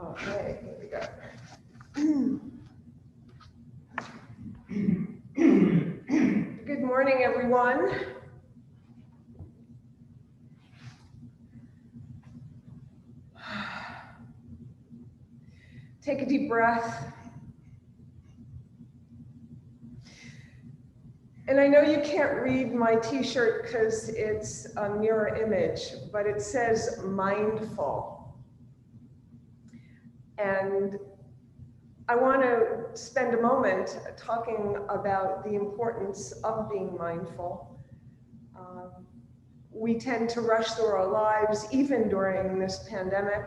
Okay, here we go. Good morning, everyone. Take a deep breath. And I know you can't read my t-shirt because it's a mirror image, but it says mindful. And I want to spend a moment talking about the importance of being mindful. We tend to rush through our lives, even during this pandemic.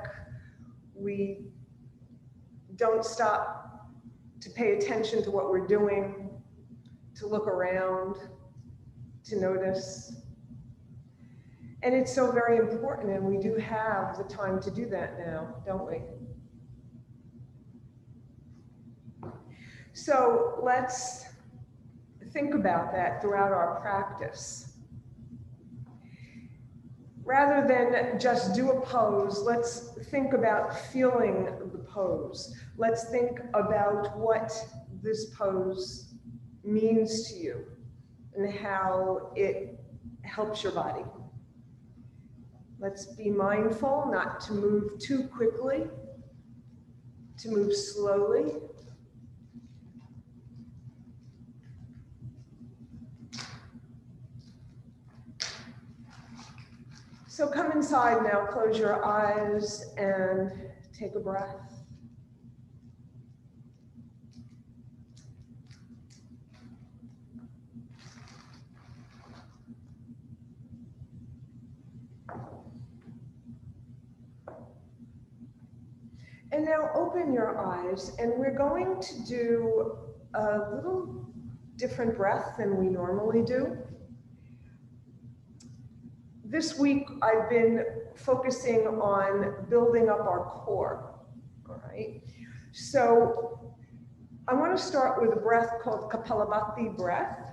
We don't stop to pay attention to what we're doing, to look around, to notice. And it's so very important, and we do have the time to do that now, don't we? So let's think about that throughout our practice. Rather than just do a pose, let's think about feeling the pose. Let's think about what this pose means to you and how it helps your body. Let's be mindful not to move too quickly, to move slowly. So come inside now, close your eyes and take a breath. And now open your eyes, and we're going to do a little different breath than we normally do. This week, I've been focusing on building up our core, all right? So I want to start with a breath called Kapalabhati breath.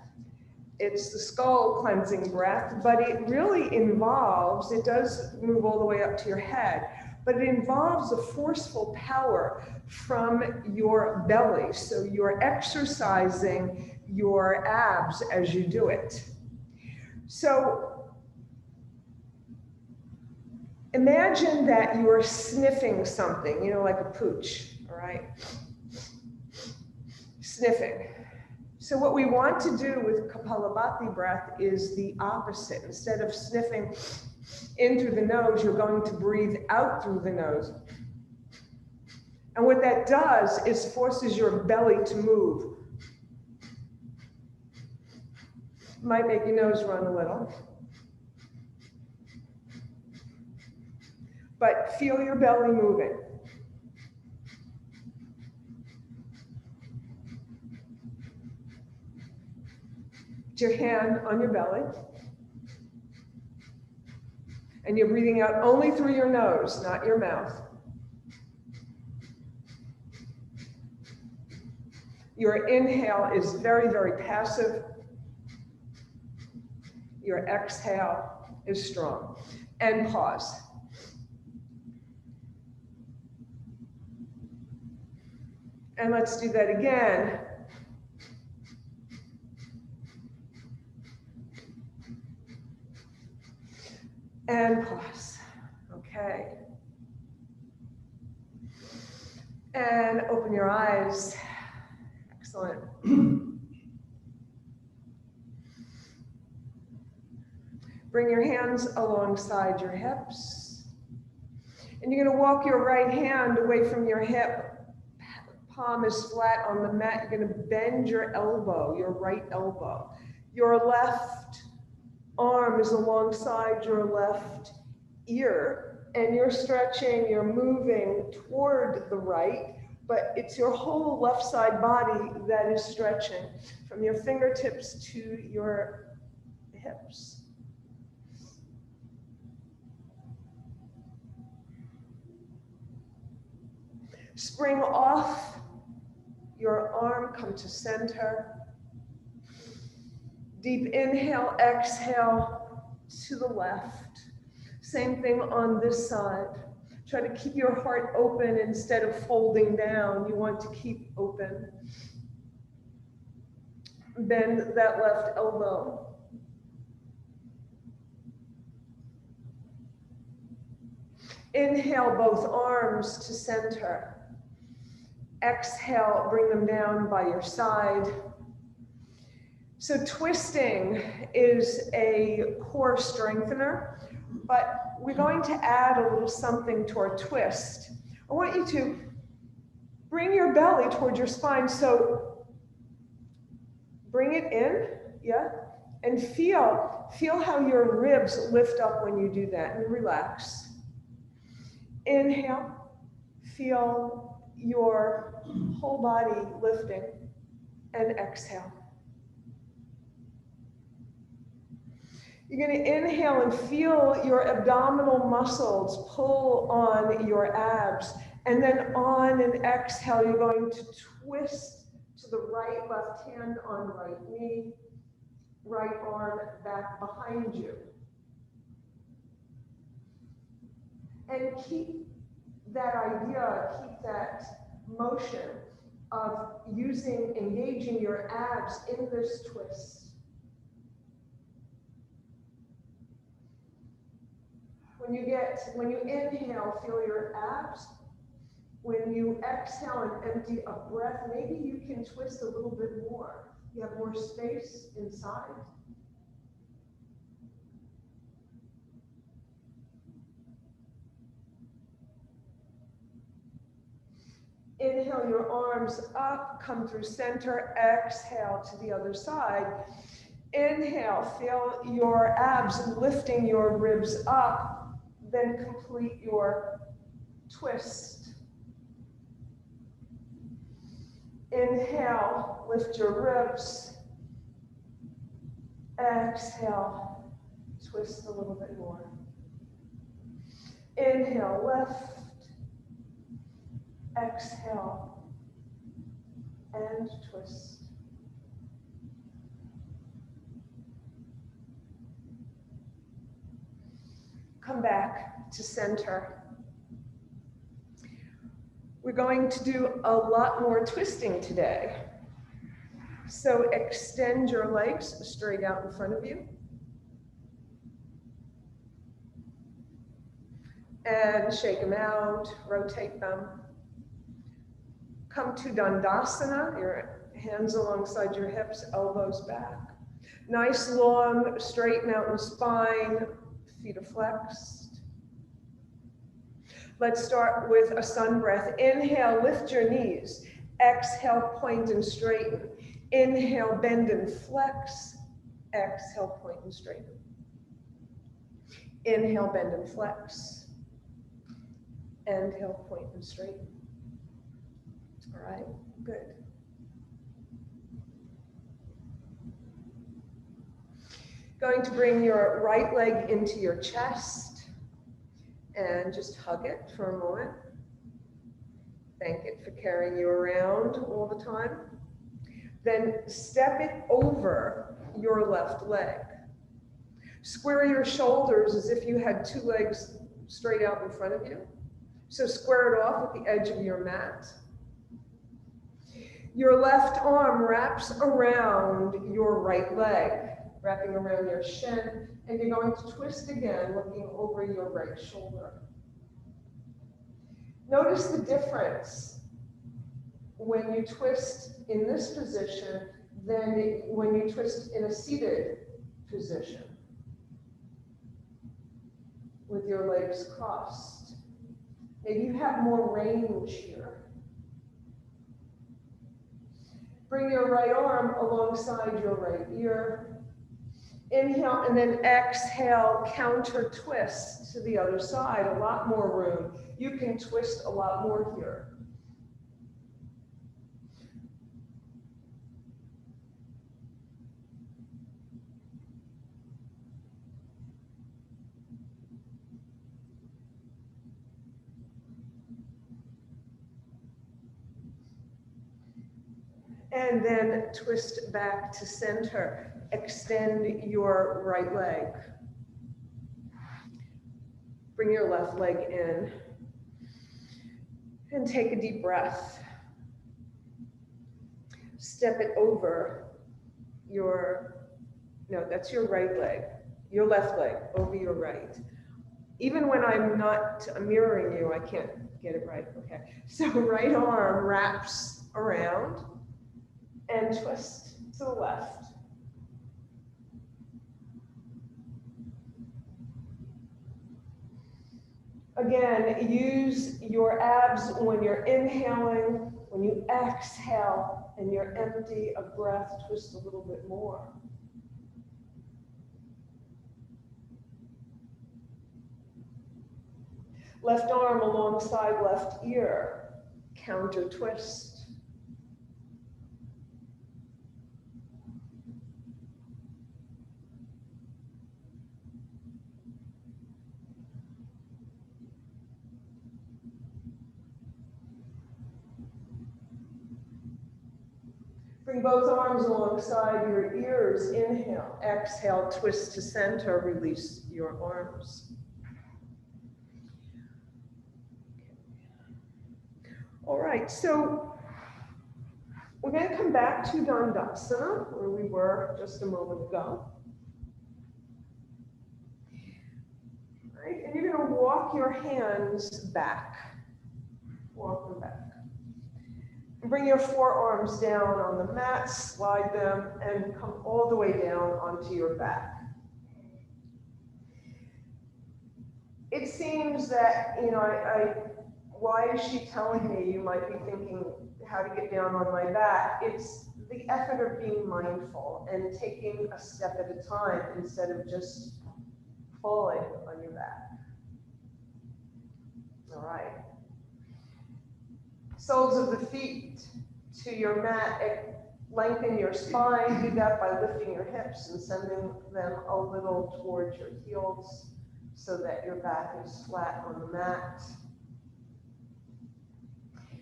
It's the skull cleansing breath, but it really involves, it does move all the way up to your head, but it involves a forceful power from your belly. So you're exercising your abs as you do it. So imagine that you're sniffing something, like a pooch, all right? Sniffing. So what we want to do with Kapalabhati breath is the opposite. Instead of sniffing in through the nose, you're going to breathe out through the nose. And what that does is forces your belly to move. Might make your nose run a little. But feel your belly moving. Put your hand on your belly. And you're breathing out only through your nose, not your mouth. Your inhale is very, very passive. Your exhale is strong. And pause. And let's do that again. And pause. Okay. And open your eyes. Excellent. Bring your hands alongside your hips. And you're going to walk your right hand away from your hip. Palm is flat on the mat. You're going to bend your elbow, your right elbow. Your left arm is alongside your left ear, and you're stretching, you're moving toward the right, but it's your whole left side body that is stretching from your fingertips to your hips. Spring off your arm, come to center. Deep inhale, exhale to the left. Same thing on this side. Try to keep your heart open instead of folding down. You want to keep open. Bend that left elbow. Inhale both arms to center. Exhale, bring them down by your side. So twisting is a core strengthener, but we're going to add a little something to our twist. I want you to bring your belly towards your spine. So bring it in, yeah, and feel how your ribs lift up when you do that, and relax. Inhale, feel your whole body lifting, and exhale. You're going to inhale and feel your abdominal muscles pull on your abs, and then on an exhale, you're going to twist to the right, left hand on right knee, right arm back behind you. And keep that idea, keep that motion of engaging your abs in this twist. When you inhale, feel your abs. When you exhale and empty a breath, maybe you can twist a little bit more. You have more space inside. Inhale your arms up, come through center, exhale to the other side. Inhale, feel your abs lifting your ribs up, then complete your twist. Inhale, lift your ribs. Exhale, twist a little bit more. Inhale, lift. Exhale, and twist. Come back to center. We're going to do a lot more twisting today. So extend your legs straight out in front of you. And shake them out, rotate them. Come to Dandasana, your hands alongside your hips, elbows back. Nice long straight mountain spine, feet are flexed. Let's start with a sun breath. Inhale, lift your knees. Exhale, point and straighten. Inhale, bend and flex. Exhale, point and straighten. Inhale, bend and flex. Inhale, point and straighten. All right, good. Going to bring your right leg into your chest and just hug it for a moment. Thank it for carrying you around all the time. Then step it over your left leg. Square your shoulders as if you had two legs straight out in front of you. So square it off at the edge of your mat. Your left arm wraps around your right leg, wrapping around your shin, and you're going to twist again, looking over your right shoulder. Notice the difference when you twist in this position than when you twist in a seated position with your legs crossed. Maybe you have more range here. Bring your right arm alongside your right ear. Inhale and then exhale, counter twist to the other side, a lot more room. You can twist a lot more here. And then twist back to center. Extend your right leg. Bring your left leg in. And take a deep breath. Step it over that's your right leg, your left leg over your right. Even when I'm not mirroring you, I can't get it right, okay. So right arm wraps around and twist to the left. Again, use your abs when you're inhaling. When you exhale and you're empty of breath, twist a little bit more. Left arm alongside left ear, counter twist. Bring both arms alongside your ears. Inhale, exhale, twist to center, release your arms. All right, so we're going to come back to Dandasana, where we were just a moment ago. All right, and you're going to walk your hands back. Walk them back. And bring your forearms down on the mat, slide them, and come all the way down onto your back. It seems that, why is she telling me? You might be thinking how to get down on my back. It's the effort of being mindful and taking a step at a time instead of just falling on your back. All right. Soles of the feet to your mat. Lengthen your spine. Do that by lifting your hips and sending them a little towards your heels so that your back is flat on the mat.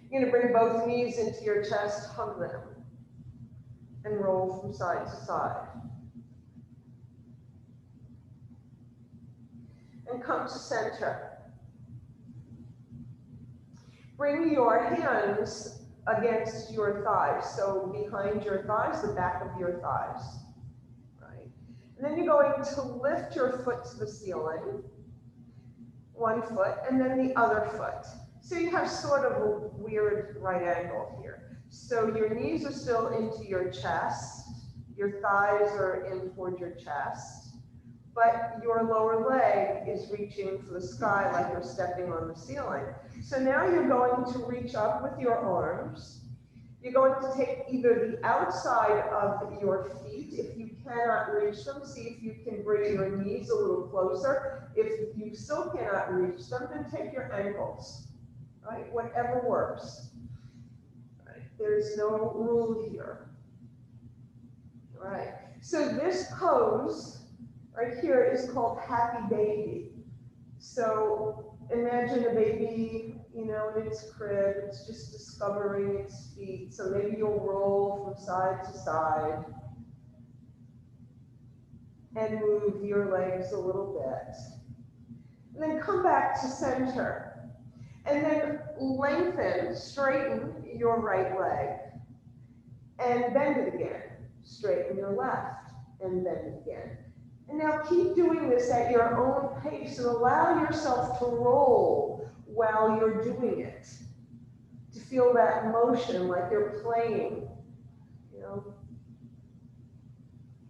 You're going to bring both knees into your chest, hug them, and roll from side to side. And come to center. Bring your hands against your thighs, so behind your thighs, the back of your thighs, right? And then you're going to lift your foot to the ceiling, one foot, and then the other foot. So you have sort of a weird right angle here. So your knees are still into your chest, your thighs are in toward your chest, but your lower leg is reaching for the sky like you're stepping on the ceiling. So now you're going to reach up with your arms. You're going to take either the outside of your feet, if you cannot reach them, see if you can bring your knees a little closer. If you still cannot reach them, then take your ankles, right? Whatever works. Right? There's no rule here. All right, so this pose right here is called happy baby. So imagine a baby, in its crib, it's just discovering its feet. So maybe you'll roll from side to side and move your legs a little bit. And then come back to center. And then lengthen, straighten your right leg and bend it again. Straighten your left and bend it again. And now keep doing this at your own pace and allow yourself to roll while you're doing it. To feel that motion like you're playing,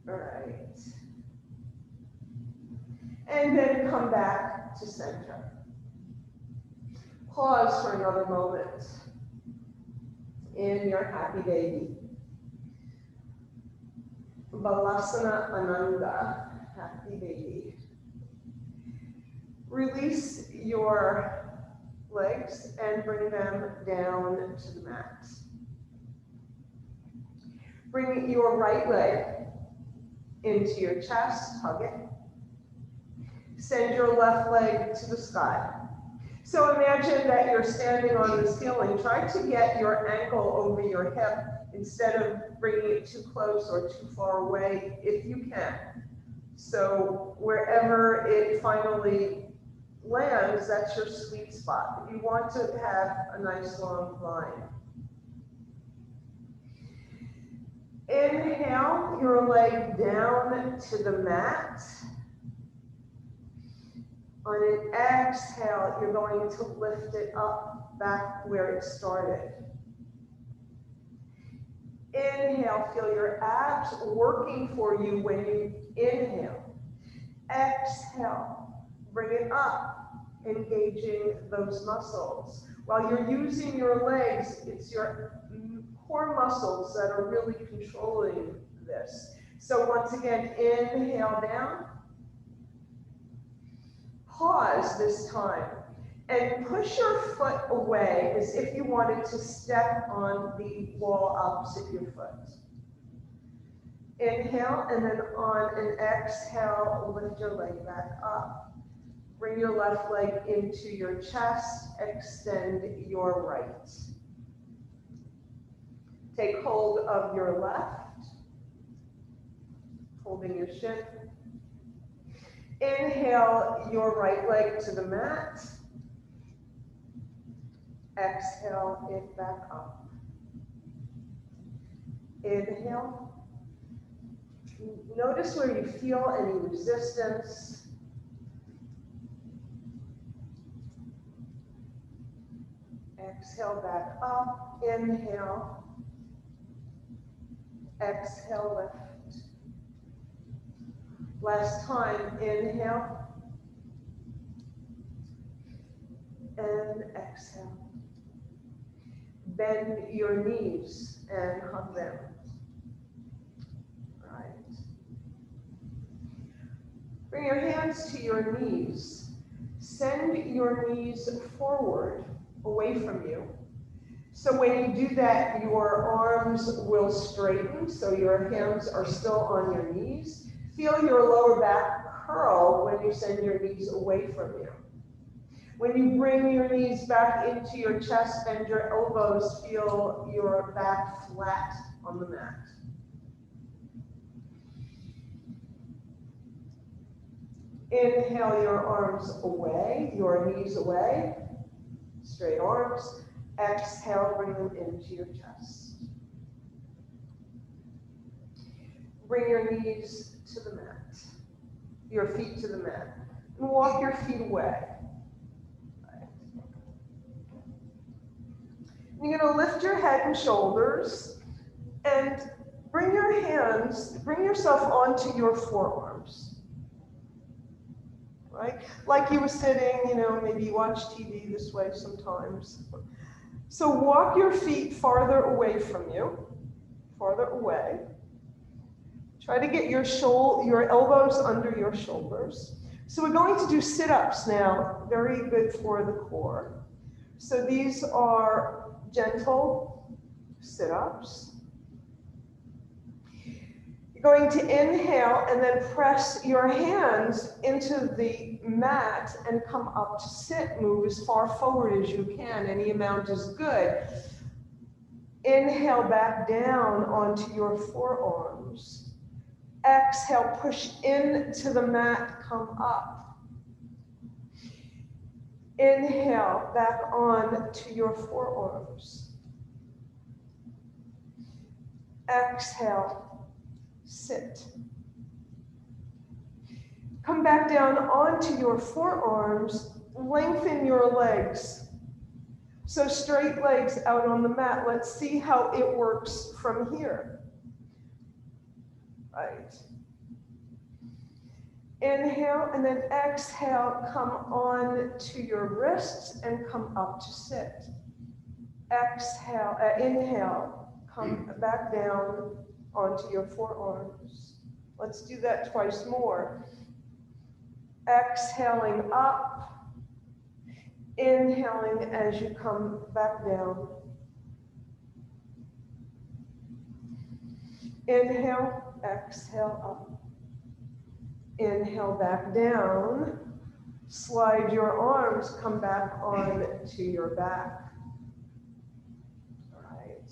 All right. And then come back to center. Pause for another moment in your happy baby. Balasana Ananda. Happy baby. Release your legs and bring them down to the mat. Bring your right leg into your chest, hug it. Send your left leg to the sky. So imagine that you're standing on the ceiling. Try to get your ankle over your hip instead of bringing it too close or too far away if you can. So wherever it finally lands, that's your sweet spot. You want to have a nice long line. Inhale your leg down to the mat. On an exhale, you're going to lift it up back where it started. Inhale, feel your abs working for you when you inhale. Exhale, bring it up, engaging those muscles. While you're using your legs, it's your core muscles that are really controlling this. So once again, inhale down. Pause this time and push your foot away as if you wanted to step on the wall opposite your foot. Inhale, and then on an exhale, lift your leg back up. Bring your left leg into your chest, extend your right. Take hold of your left, holding your shin. Inhale your right leg to the mat. Exhale it back up. Inhale. Notice where you feel any resistance. Exhale back up. Inhale. Exhale lift. Last time, inhale. And exhale. Bend your knees and hug them. Right. Bring your hands to your knees. Send your knees forward, away from you. So when you do that, your arms will straighten, so your hands are still on your knees. Feel your lower back curl when you send your knees away from you. When you bring your knees back into your chest, bend your elbows, feel your back flat on the mat. Inhale your arms away, your knees away, straight arms. Exhale, bring them into your chest. Bring your knees to the mat, your feet to the mat, and walk your feet away. You're going to lift your head and shoulders and bring your hands, bring yourself onto your forearms. Right? Like you were sitting, maybe you watch TV this way sometimes. So walk your feet farther away from you, farther away. Try to get your elbows under your shoulders. So we're going to do sit-ups now, very good for the core. So these are gentle sit-ups. You're going to inhale and then press your hands into the mat and come up to sit. Move as far forward as you can. Any amount is good. Inhale back down onto your forearms. Exhale, push into the mat, come up. Inhale, back on to your forearms. Exhale, sit. Come back down onto your forearms, lengthen your legs. So straight legs out on the mat. Let's see how it works from here. Right. Inhale and then exhale, come on to your wrists and come up to sit. Exhale, inhale, come back down onto your forearms. Let's do that twice more. Exhaling up, inhaling as you come back down. Inhale, exhale up. Inhale back down. Slide your arms, come back on to your back. All right.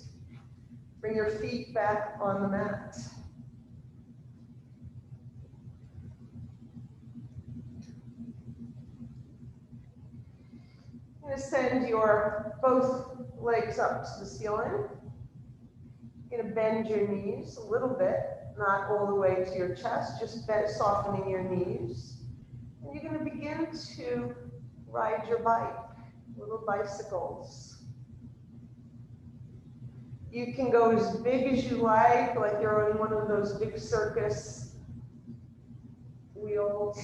Bring your feet back on the mat. You're going to send your both legs up to the ceiling. You're going to bend your knees a little bit, not all the way to your chest, just softening your knees. And you're going to begin to ride your bike, little bicycles. You can go as big as you like you're on one of those big circus wheels.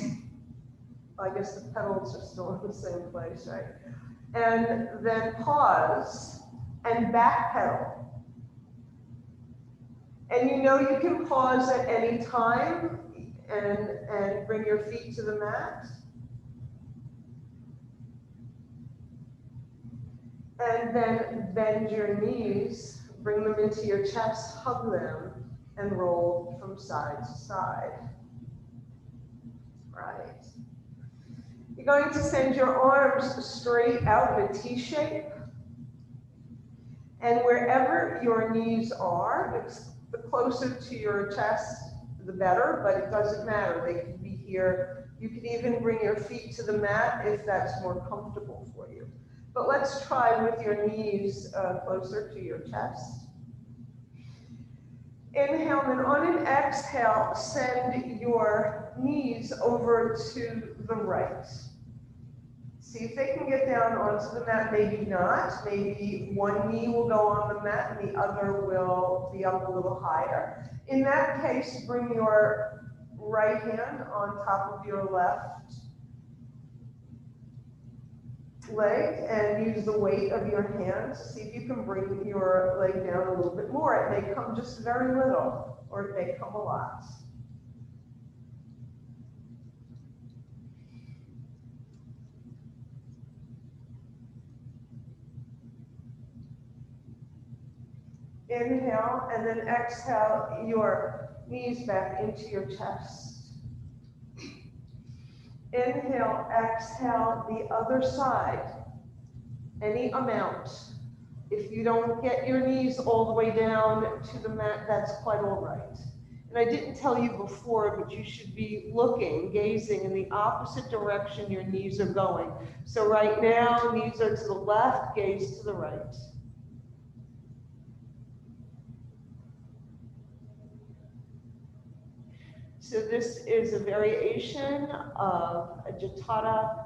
I guess the pedals are still in the same place, right? And then pause and backpedal. And you know you can pause at any time and bring your feet to the mat. And then bend your knees, bring them into your chest, hug them, and roll from side to side. Right. You're going to send your arms straight out in a T shape. And wherever your knees are, the closer to your chest, the better, but it doesn't matter. They can be here. You can even bring your feet to the mat if that's more comfortable for you. But let's try with your knees closer to your chest. Inhale, and on an exhale, send your knees over to the right. See if they can get down onto the mat, maybe not. Maybe one knee will go on the mat and the other will be up a little higher. In that case, bring your right hand on top of your left leg and use the weight of your hands. See if you can bring your leg down a little bit more. It may come just very little, or it may come a lot. Inhale, and then exhale your knees back into your chest. Inhale, exhale the other side, any amount. If you don't get your knees all the way down to the mat, that's quite all right. And I didn't tell you before, but you should be looking, gazing in the opposite direction your knees are going. So right now, knees are to the left, gaze to the right. So this is a variation of Jatara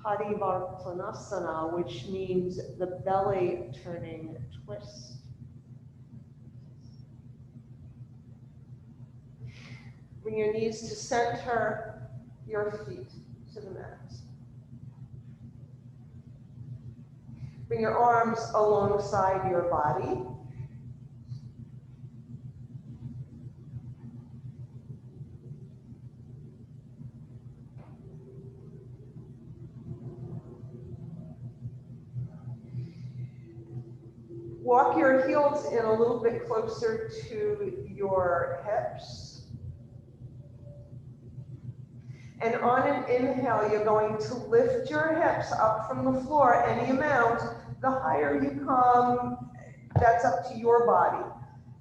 Parivartanasana, which means the belly turning twist. Bring your knees to center, your feet to the mat. Bring your arms alongside your body. Walk your heels in a little bit closer to your hips. And on an inhale, you're going to lift your hips up from the floor any amount. The higher you come, that's up to your body.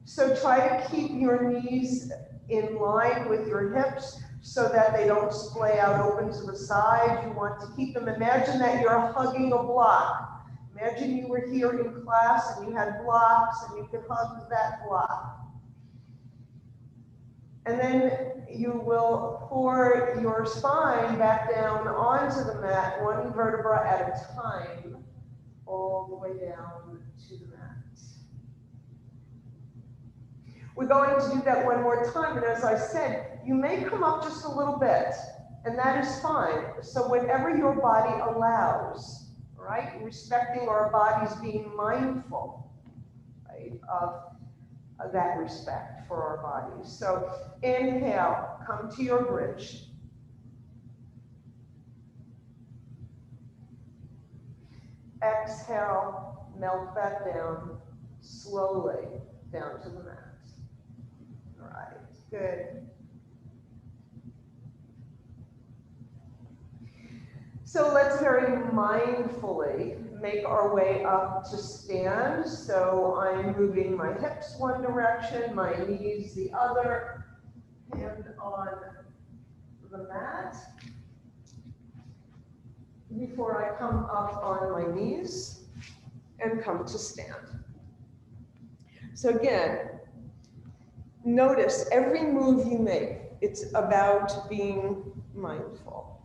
So try to keep your knees in line with your hips so that they don't splay out open to the side. You want to keep them. Imagine that you're hugging a block. Imagine you were here in class and you had blocks and you could hug that block. And then you will pour your spine back down onto the mat, one vertebra at a time, all the way down to the mat. We're going to do that one more time, and as I said, you may come up just a little bit, and that is fine. So whatever your body allows, right? Respecting our bodies, being mindful, right, of that respect for our bodies. So inhale, come to your bridge. Exhale, melt back down, slowly down to the mat. All right, good. So let's very mindfully make our way up to stand. So I'm moving my hips one direction, my knees the other, hand on the mat. before I come up on my knees and come to stand. So again, notice every move you make, it's about being mindful,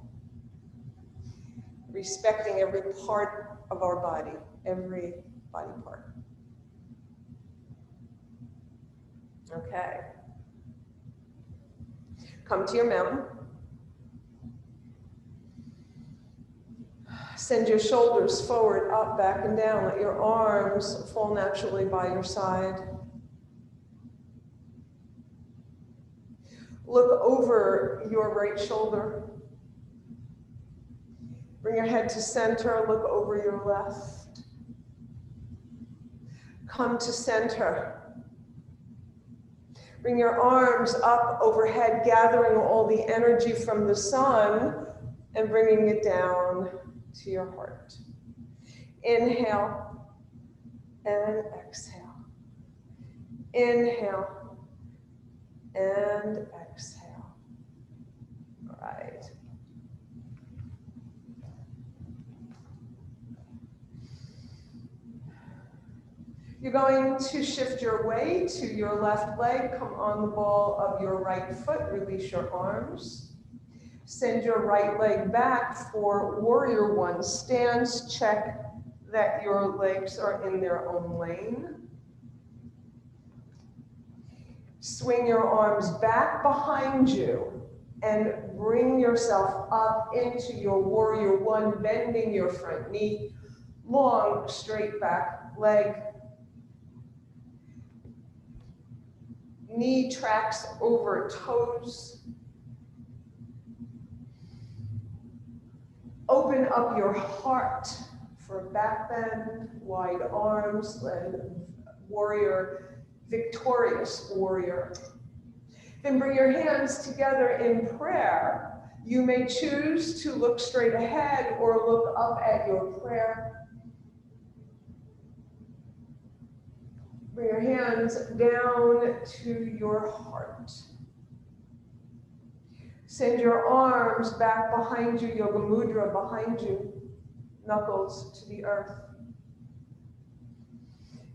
respecting every part of our body, every body part. Okay. Come to your mountain. Send your shoulders forward, up, back, and down. Let your arms fall naturally by your side. Look over your right shoulder. Bring your head to center. Look over your left. Come to center. Bring your arms up overhead, gathering all the energy from the sun and bringing it down to your heart. Inhale and exhale. Inhale and exhale. All right. You're going to shift your weight to your left leg. Come on the ball of your right foot. Release your arms. Send your right leg back for warrior one stance. Check that your legs are in their own lane. Swing your arms back behind you and bring yourself up into your warrior one, bending your front knee, long, straight back leg. Knee tracks over toes. Open up your heart for a back bend, wide arms, and warrior, victorious warrior. Then bring your hands together in prayer. You may choose to look straight ahead or look up at your prayer. Bring your hands down to your heart. Send your arms back behind you, Yoga Mudra behind you, knuckles to the earth.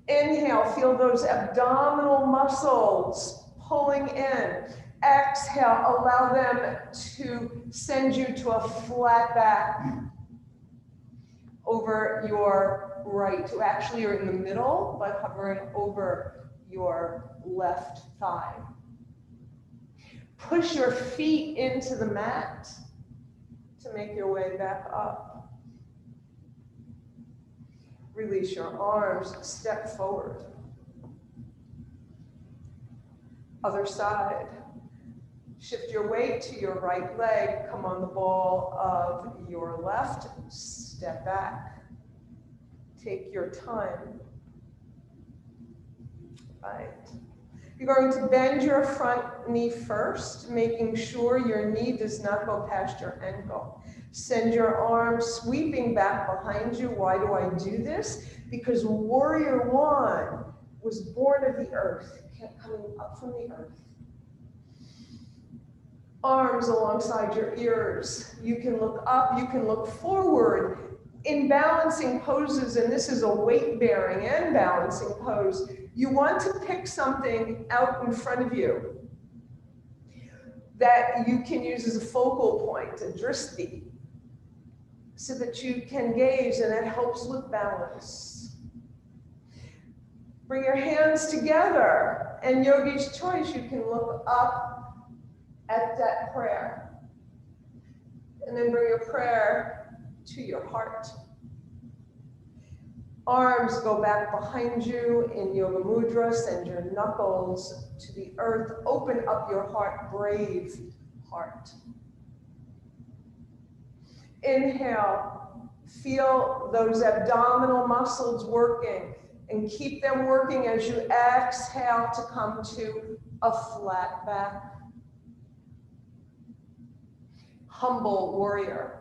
Inhale, feel those abdominal muscles pulling in. Exhale, allow them to send you to a flat back over your right. Actually, you're in the middle, but hovering over your left thigh. Push your feet into the mat to make your way back up. Release your arms, step forward. Other side. Shift your weight to your right leg. Come on the ball of your left. Step back. Take your time. Right. You're going to bend your front knee first, making sure your knee does not go past your ankle. Send your arms sweeping back behind you. Why do I do this? Because warrior one was born of the earth, kept coming up from the earth. Arms alongside your ears. You can look up, you can look forward. In balancing poses, and this is a weight-bearing and balancing pose, you want to pick something out in front of you that you can use as a focal point, a drishti, so that you can gaze, and that helps with balance. Bring your hands together, and yogi's choice, you can look up at that prayer. And then bring your prayer to your heart. Arms go back behind you in Yoga Mudra. Send your knuckles to the earth. Open up your heart, brave heart. Inhale. Feel those abdominal muscles working, and keep them working as you exhale to come to a flat back. Humble warrior.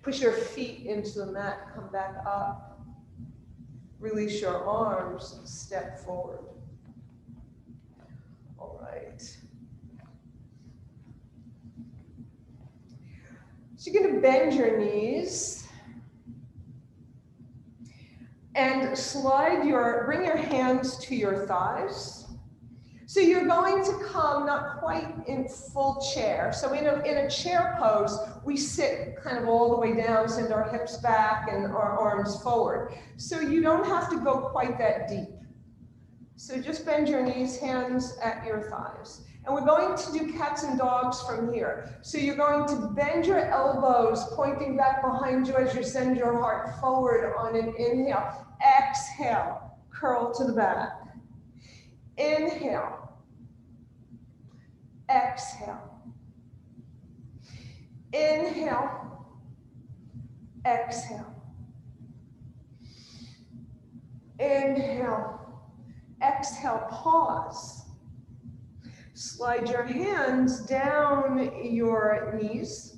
Push your feet into the mat, come back up. Release your arms, step forward. All right. So you're going to bend your knees and bring your hands to your thighs. So you're going to come not quite in full chair. So in a chair pose, we sit kind of all the way down, send our hips back and our arms forward. So you don't have to go quite that deep. So just bend your knees, hands at your thighs. And we're going to do cats and dogs from here. So you're going to bend your elbows, pointing back behind you as you send your heart forward on an inhale. Exhale, curl to the back. Inhale. Exhale. Inhale. Exhale. Inhale. Exhale, pause. Slide your hands down your knees,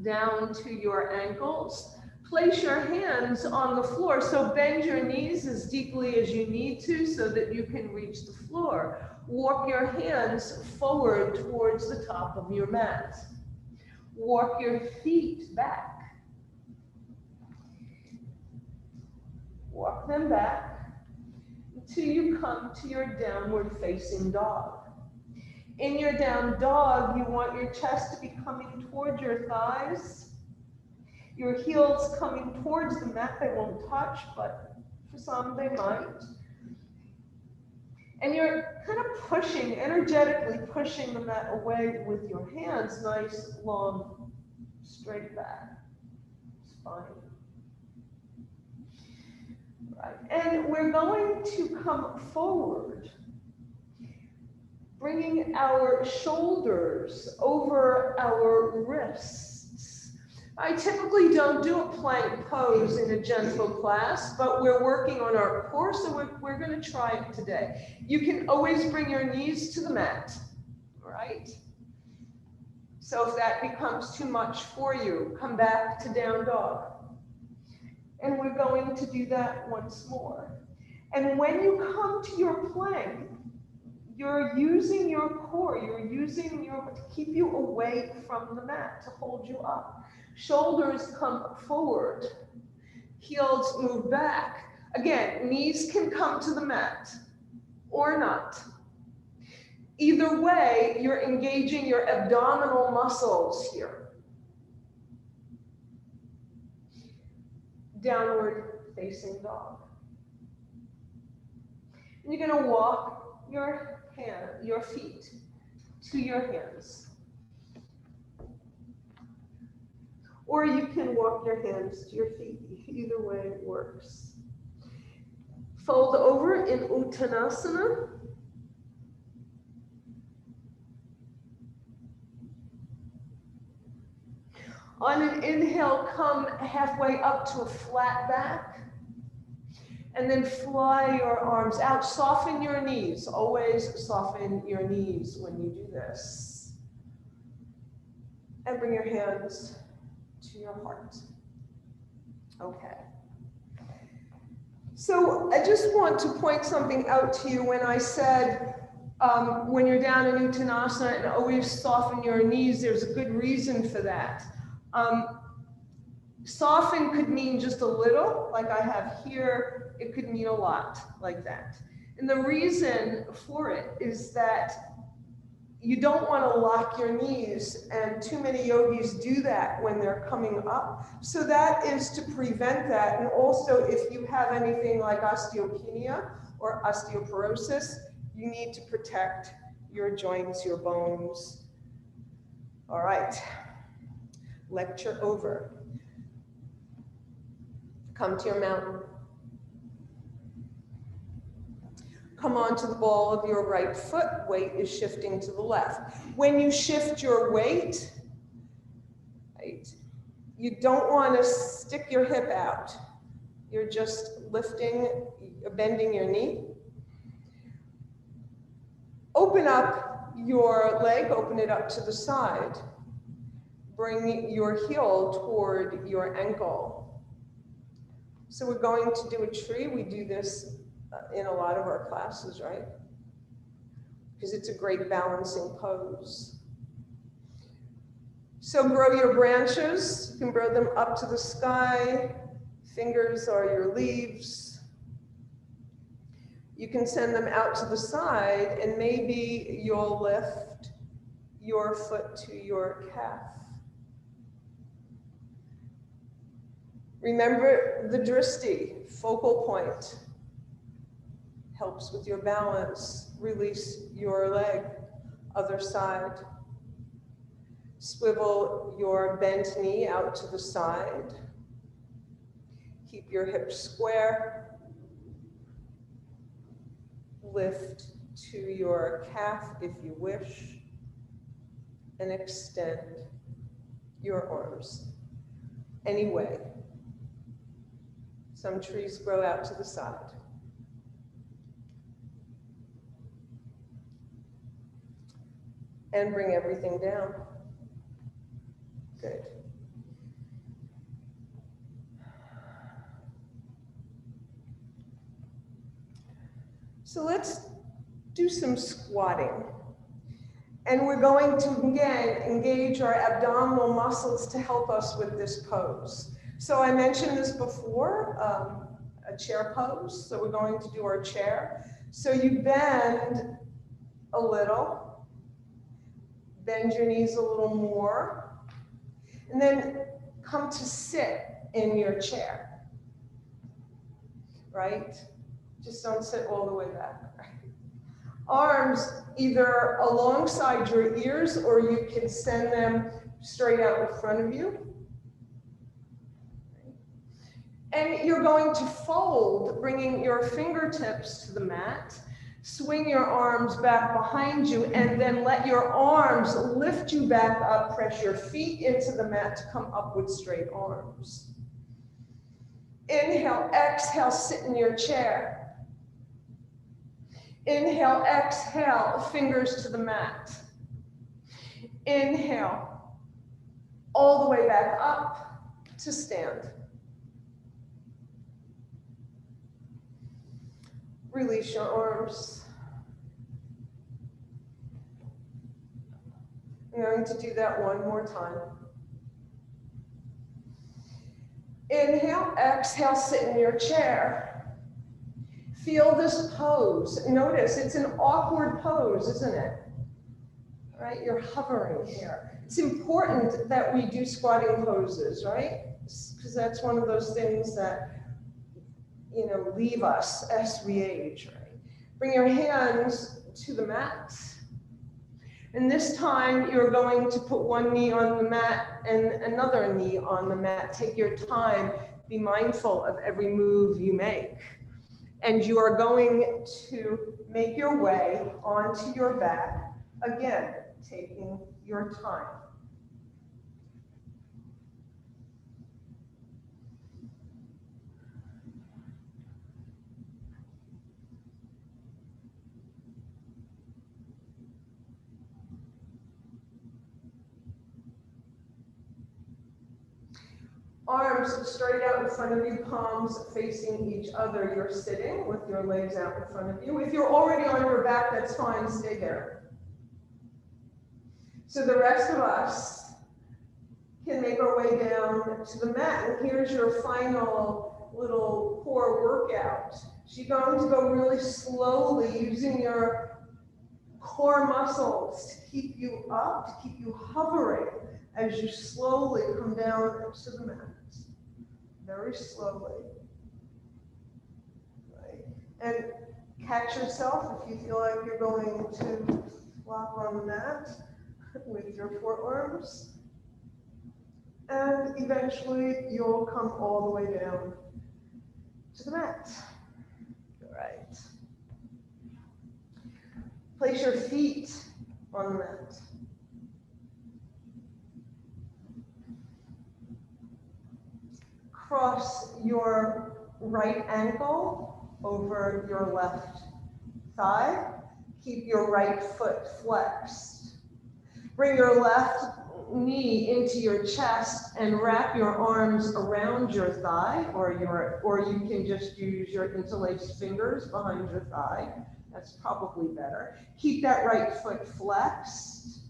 down to your ankles. Place your hands on the floor. So bend your knees as deeply as you need to so that you can reach the floor. Walk your hands forward towards the top of your mat. Walk your feet back. Walk them back until you come to your downward facing dog. In your down dog, you want your chest to be coming towards your thighs, your heels coming towards the mat. They won't touch, but for some they might. And you're kind of pushing, energetically pushing the mat away with your hands, nice, long, straight back, spine. Right. And we're going to come forward, bringing our shoulders over our wrists. I typically don't do a plank pose in a gentle class, but we're working on our core, so we're going to try it today. You can always bring your knees to the mat, right? So if that becomes too much for you, come back to down dog. And we're going to do that once more. And when you come to your plank, you're using your core, to keep you away from the mat, to hold you up. Shoulders come forward, heels move back. Again, knees can come to the mat or not. Either way, you're engaging your abdominal muscles here. Downward facing dog. And you're going to walk your feet to your hands. Or you can walk your hands to your feet. Either way works. Fold over in Uttanasana. On an inhale, come halfway up to a flat back. And then fly your arms out. Soften your knees. Always soften your knees when you do this. And bring your hands to your heart. Okay. So I just want to point something out to you when I said when you're down in Uttanasana and always soften your knees, there's a good reason for that. Soften could mean just a little, like I have here. It could mean a lot, like that. And the reason for it is that you don't want to lock your knees, and too many yogis do that when they're coming up. So that is to prevent that. And also, if you have anything like osteopenia or osteoporosis, you need to protect your joints, your bones. All right, lecture over. Come to your mountain. Come onto the ball of your right foot. Weight is shifting to the left. When you shift your weight, right, you don't want to stick your hip out. You're just lifting, bending your knee. Open up your leg, open it up to the side. Bring your heel toward your ankle. So we're going to do a tree. We do this in a lot of our classes, right? Because it's a great balancing pose. So grow your branches. You can grow them up to the sky. Fingers are your leaves. You can send them out to the side, and maybe you'll lift your foot to your calf. Remember the drishti, focal point. Helps with your balance. Release your leg, other side. Swivel your bent knee out to the side. Keep your hips square. Lift to your calf if you wish, and extend your arms any way. Some trees grow out to the side. And bring everything down. Good. So let's do some squatting. And we're going to, again, engage our abdominal muscles to help us with this pose. So I mentioned this before, a chair pose. So we're going to do our chair. So you bend a little, bend your knees a little more, and then come to sit in your chair, right? Just don't sit all the way back. Right? Arms either alongside your ears, or you can send them straight out in front of you. And you're going to fold, bringing your fingertips to the mat. Swing your arms back behind you, and then let your arms lift you back up. Press your feet into the mat to come up with straight arms. Inhale, exhale, sit in your chair. Inhale, exhale, fingers to the mat. Inhale, all the way back up to stand. Release your arms. I'm going to do that one more time. Inhale, exhale, sit in your chair. Feel this pose. Notice it's an awkward pose, isn't it? All right, you're hovering here. It's important that we do squatting poses, right? Because that's one of those things that, you know, leave us as we age, right? Bring your hands to the mat. And this time you're going to put one knee on the mat and another knee on the mat. Take your time. Be mindful of every move you make. And you are going to make your way onto your back, again, taking your time. Arms straight out in front of you, palms facing each other. You're sitting with your legs out in front of you. If you're already on your back, that's fine, stay there. So the rest of us can make our way down to the mat. And here's your final little core workout. So you're going to go really slowly using your core muscles to keep you up, to keep you hovering as you slowly come down to the mat. Very slowly. Right. And catch yourself if you feel like you're going to flop on the mat with your forearms. And eventually you'll come all the way down to the mat. All right. Place your feet on the mat. Cross your right ankle over your left thigh. Keep your right foot flexed. Bring your left knee into your chest and wrap your arms around your thigh, or you can just use your interlaced fingers behind your thigh. That's probably better. Keep that right foot flexed.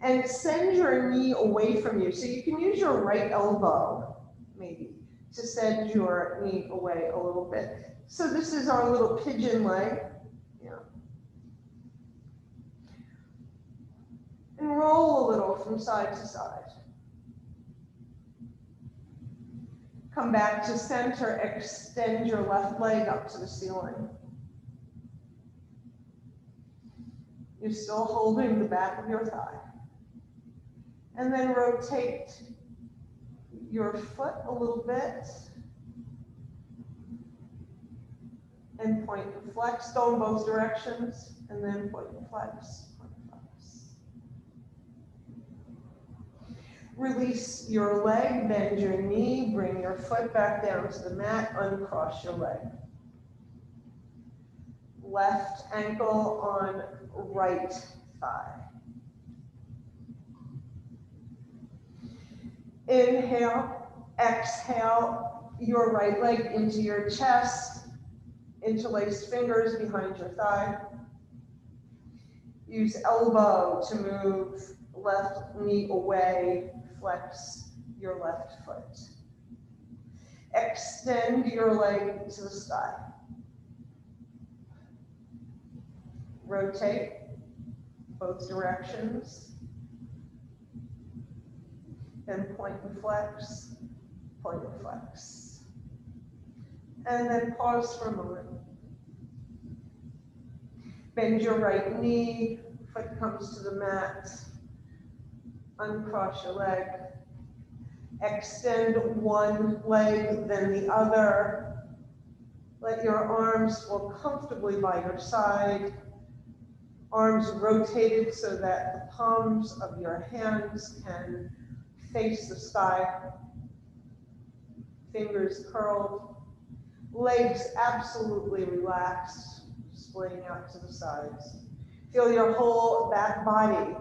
And send your knee away from you. So you can use your right elbow, maybe, to send your knee away a little bit. So this is our little pigeon leg. Yeah. And roll a little from side to side. Come back to center, extend your left leg up to the ceiling. You're still holding the back of your thigh. And then rotate your foot a little bit. And point and flex. Go in both directions. And then point and flex. Point and flex. Release your leg, bend your knee, bring your foot back down to the mat, uncross your leg. Left ankle on right thigh. Inhale, exhale your right leg into your chest, interlaced fingers behind your thigh. Use elbow to move left knee away, flex your left foot. Extend your leg to the sky. Rotate both directions. Then point and flex, point and flex. And then pause for a moment. Bend your right knee, foot comes to the mat. Uncross your leg. Extend one leg, then the other. Let your arms fall comfortably by your side. Arms rotated so that the palms of your hands can face the sky. Fingers curled. Legs absolutely relaxed, splitting out to the sides. Feel your whole back body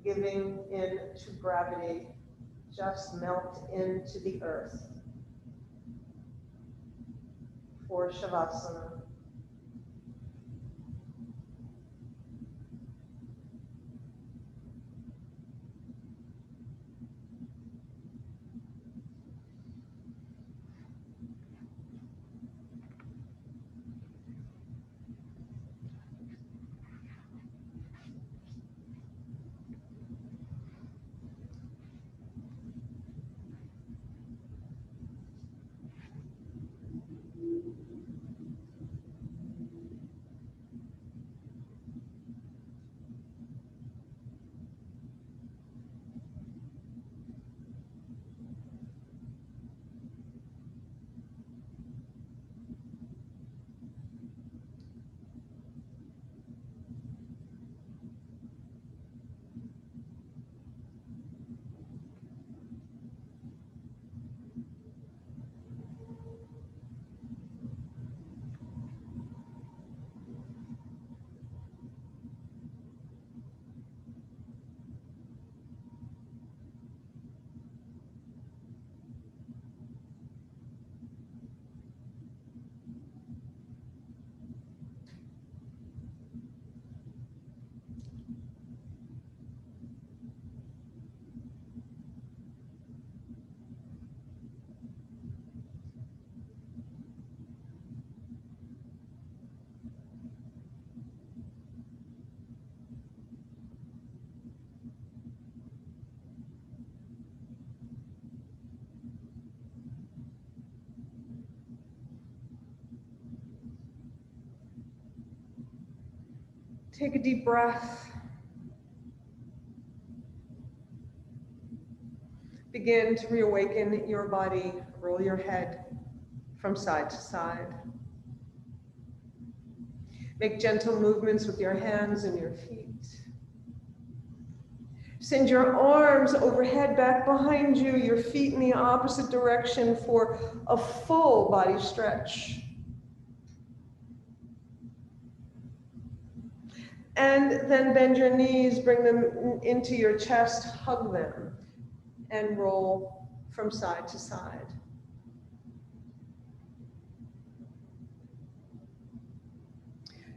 giving in to gravity. Just melt into the earth for Shavasana. Take a deep breath. Begin to reawaken your body. Roll your head from side to side. Make gentle movements with your hands and your feet. Send your arms overhead, back behind you, your feet in the opposite direction for a full body stretch. And then bend your knees, bring them into your chest, hug them, and roll from side to side.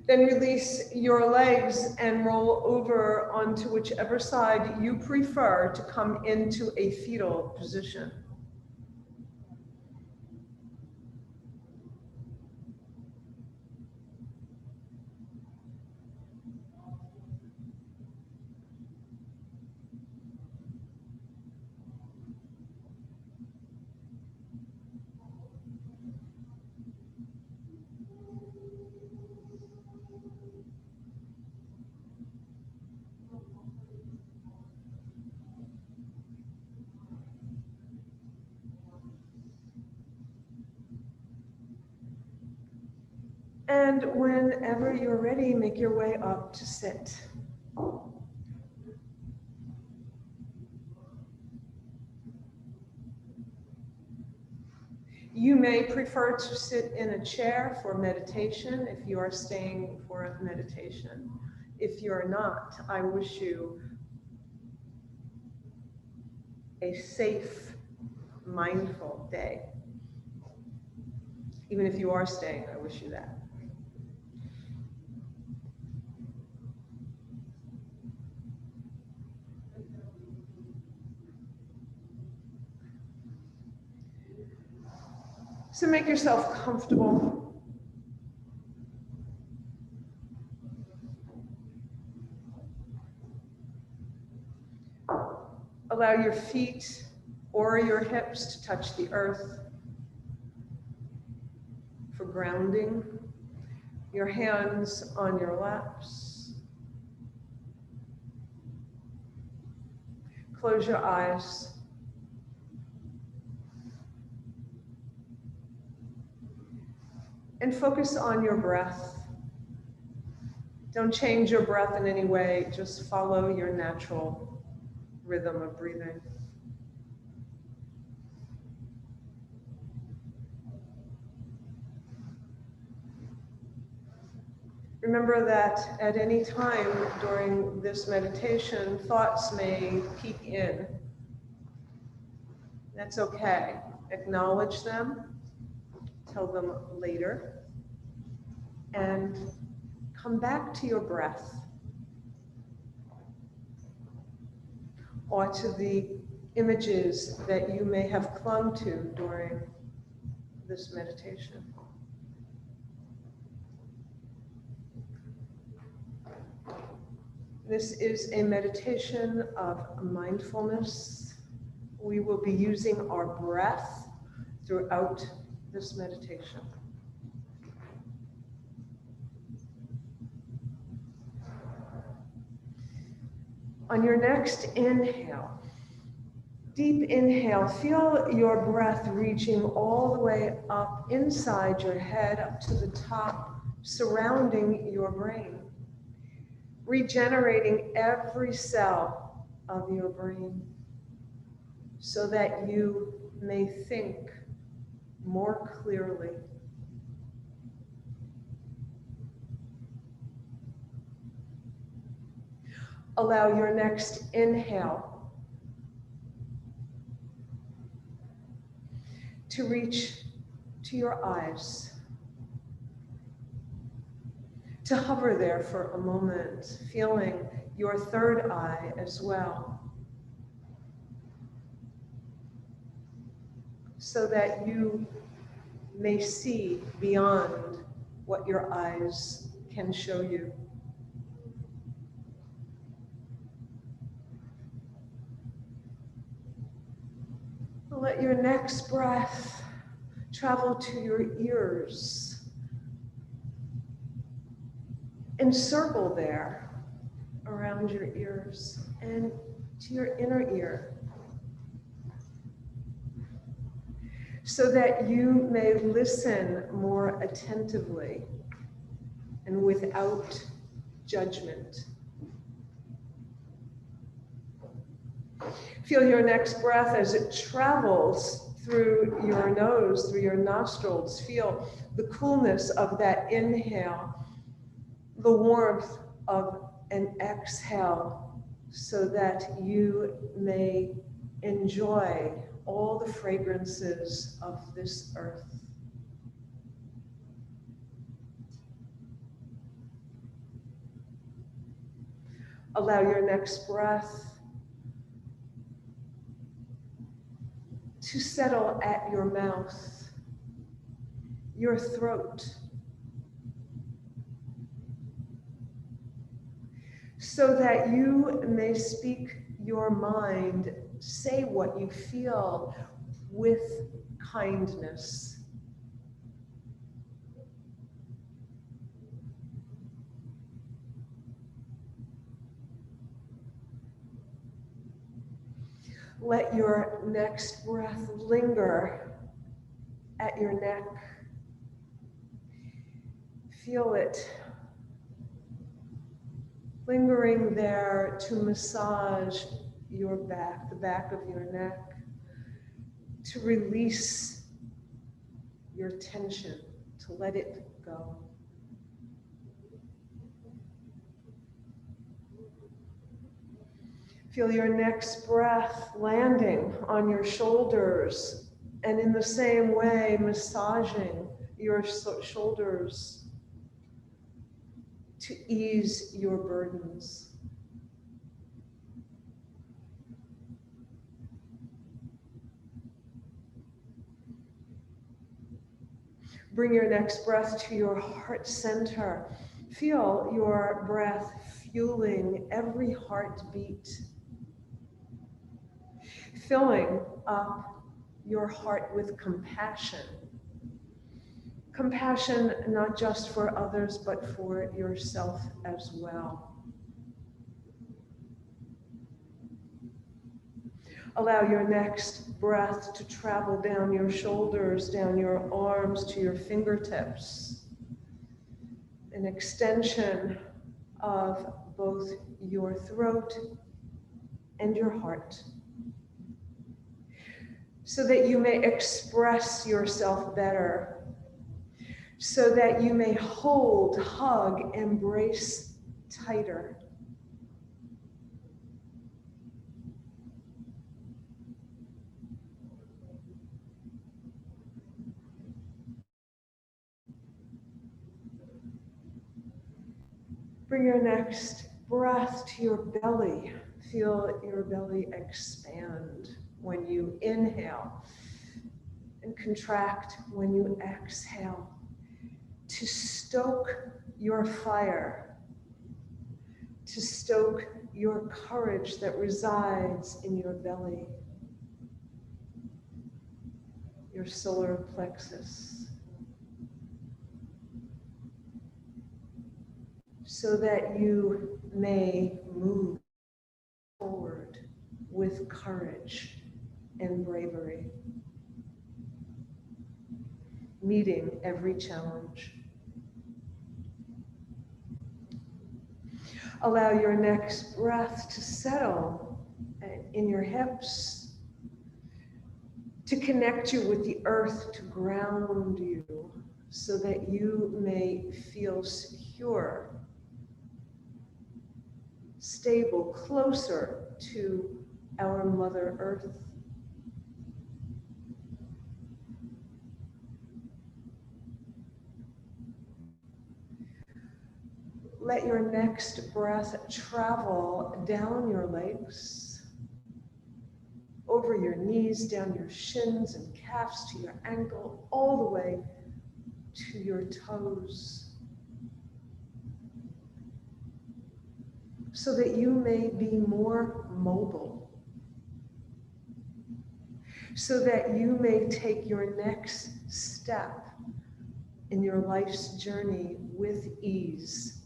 Then release your legs and roll over onto whichever side you prefer to come into a fetal position. And whenever you're ready, make your way up to sit. You may prefer to sit in a chair for meditation if you are staying for meditation. If you're not, I wish you a safe, mindful day. Even if you are staying, I wish you that. So make yourself comfortable. Allow your feet or your hips to touch the earth for grounding. Your hands on your laps. Close your eyes. And focus on your breath. Don't change your breath in any way, just follow your natural rhythm of breathing. Remember that at any time during this meditation, thoughts may peek in. That's okay. Acknowledge them, tell them later, and come back to your breath or to the images that you may have clung to during this meditation. This is a meditation of mindfulness. We will be using our breath throughout this meditation. On your next inhale, deep inhale, feel your breath reaching all the way up inside your head, up to the top, surrounding your brain, regenerating every cell of your brain so that you may think more clearly. Allow your next inhale to reach to your eyes, to hover there for a moment, feeling your third eye as well, so that you may see beyond what your eyes can show you. Let your next breath travel to your ears, encircle there around your ears and to your inner ear, so that you may listen more attentively and without judgment. Feel your next breath as it travels through your nose, through your nostrils. Feel the coolness of that inhale, the warmth of an exhale, so that you may enjoy all the fragrances of this earth. Allow your next breath to settle at your mouth, your throat, so that you may speak your mind, say what you feel with kindness. Let your next breath linger at your neck. Feel it lingering there to massage your back, the back of your neck, to release your tension, to let it go. Feel your next breath landing on your shoulders, and in the same way, massaging your shoulders to ease your burdens. Bring your next breath to your heart center. Feel your breath fueling every heartbeat, filling up your heart with compassion. Compassion not just for others, but for yourself as well. Allow your next breath to travel down your shoulders, down your arms to your fingertips. An extension of both your throat and your heart, so that you may express yourself better, so that you may hold, hug, embrace tighter. Bring your next breath to your belly. Feel your belly expand when you inhale and contract when you exhale, to stoke your fire, to stoke your courage that resides in your belly, your solar plexus, so that you may move forward with courage and bravery, meeting every challenge. Allow your next breath to settle in your hips, to connect you with the earth, to ground you, so that you may feel secure, stable, closer to our Mother Earth. Let your next breath travel down your legs, over your knees, down your shins and calves to your ankle, all the way to your toes, so that you may be more mobile, so that you may take your next step in your life's journey with ease.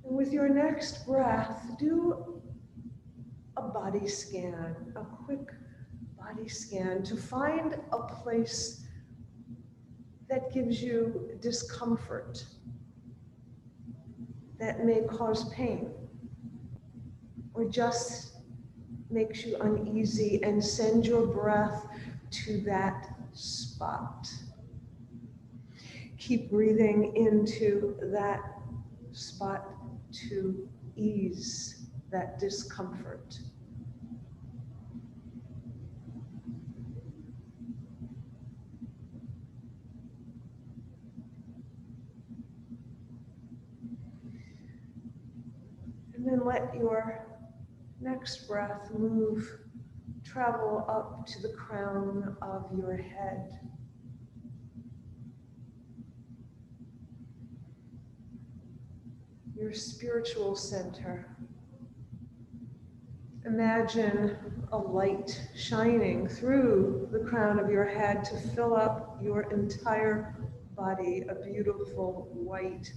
And with your next breath, do a body scan, a quick body scan, to find a place that gives you discomfort, that may cause pain, or just makes you uneasy, and send your breath to that spot. Keep breathing into that spot to ease that discomfort. And then let your next breath travel up to the crown of your head. Your spiritual center. Imagine a light shining through the crown of your head to fill up your entire body, a beautiful white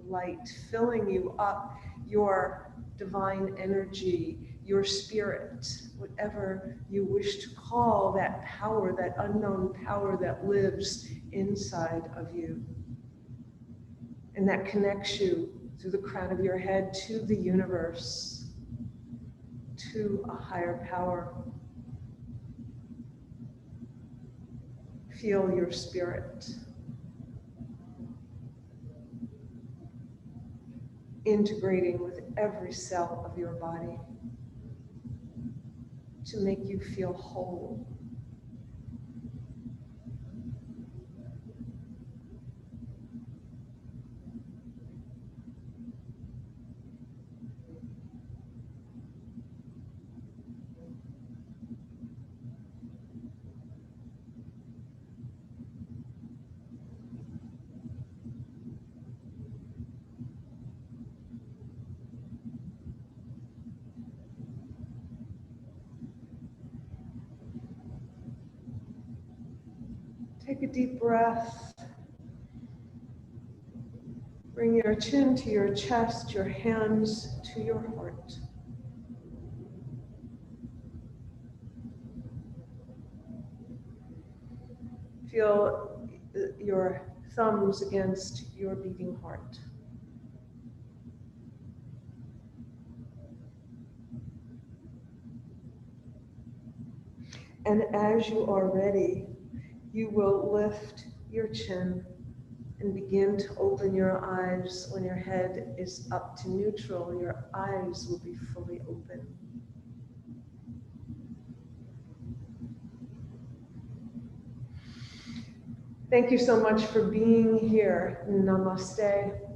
light filling you up, your divine energy, your spirit, whatever you wish to call that power, that unknown power that lives inside of you. And that connects you through the crown of your head to the universe, to a higher power. Feel your spirit integrating with every cell of your body to make you feel whole. Take a deep breath. Bring your chin to your chest, your hands to your heart. Feel your thumbs against your beating heart. And as you are ready, you will lift your chin and begin to open your eyes. When your head is up to neutral, your eyes will be fully open. Thank you so much for being here. Namaste.